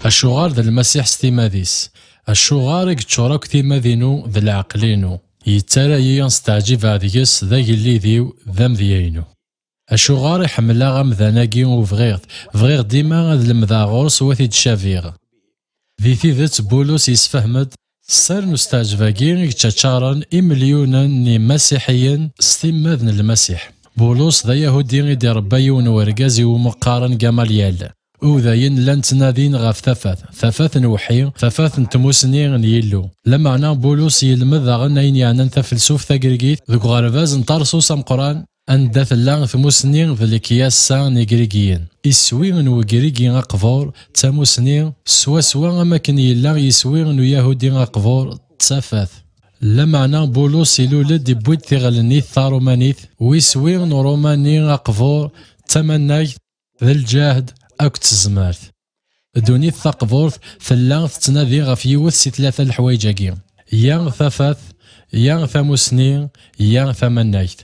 الشغار ذا المسيح ستيماديس الشغار يكتشورك تيمادينو ذا العقلينو يتارا ينستعجب هذيس ذا يلي ذيو ذا مذيينو الشغار يحملا غام ذاناكي وفغيغ ديما ذا المذاغوس وثي تشافيغ ذي ثيذت بولوس يسفهمد سر نستعجباكي يتشارن مليونا ني مسيحيين ستيماذن المسيح بولوس ذا يهودي غيدي ربايون ورقازي ومقارن جماليال وذاين لان تنادين غاف ثفاث نوحي ثفاث نتموسني يلو لما عنا بولوس يلمذ غنين يعني تفلسوف ثقرقيت ذوك غرفاز نطرسو سام قران أن ثلا ثموسني ذلكياس نيغريكيين يسوي نوغريكي غقفور تموسني سوا أماكن يلا يسوي نو يهودي غقفور تسافاث لما عنا بولوس يلولد يبويد تغلنيث ثارومانيث ويسوي نو روماني غقفور تمنايث ذا الجاهد أكت الزمارث دوني الثقفورث ثلاث تنادي غف يوث سي ثلاثة الحوايجاكي يا ثفاث يا ثموسني يا ثمنايث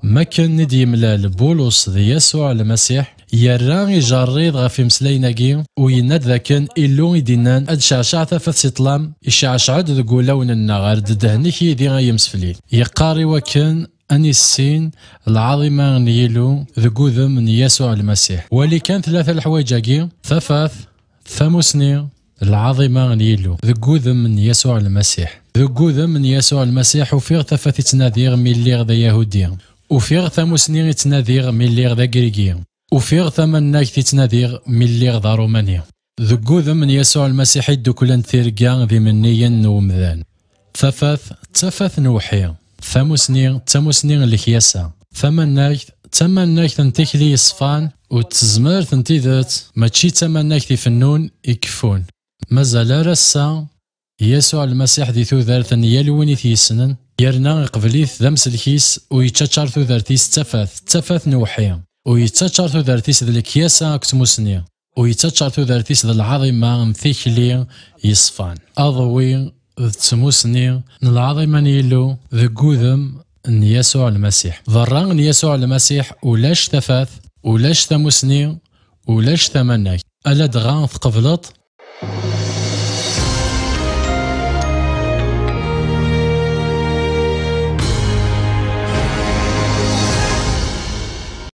ما كان ندي ملال بولوس ذي يسوع المسيح يرى يجريد غف مسليناكي ويناد ذا كان إلو يدينان أد شعشع ثفاث سيطلام يشعشعد ذو لون النغار ددهنك يدي غيمسفلي يقاري وكان أني السين العظيمة نيلو ذقوذم من يسوع المسيح ولي كان ثلاثة الحوايجاكي ثفاث ثموسني العظيمة نيلو ذقوذم من يسوع المسيح ذقوذم من يسوع المسيح وفيغ ثفاث تناديغ ميليغ ذا يهودي وفيغ ثموسني تناديغ ميليغ ذا جريكي وفيغ ثمناك تناديغ ميليغ ذا رومانيا ذقوذم من يسوع المسيح يدوكلان ثيرقا ذي منيا نومذان ثفاث نوحي تموسني الكياسة تمناك تنتكلي يصفان وتزمر تنتيذات ماشي تمناك تفنون يكفون مازال رسا يسوع المسيح ذي ثوذارت يلوني ثيسنن يرنا قبليث ذمس الكيس ويتشار ثوذارتيس تفاث نوحيا ويتشار ثوذارتيس ذا الكياسة كتموسني ويتشار ثوذارتيس ذا العظيمة مثيكلي يصفان أضوي تموسني العظيمة نيلو ذقوذم ان يسوع المسيح ضران يسوع المسيح ولاش ثفاث ولاش ثموسني ولاش ثمناك ألا دغان ثقفلط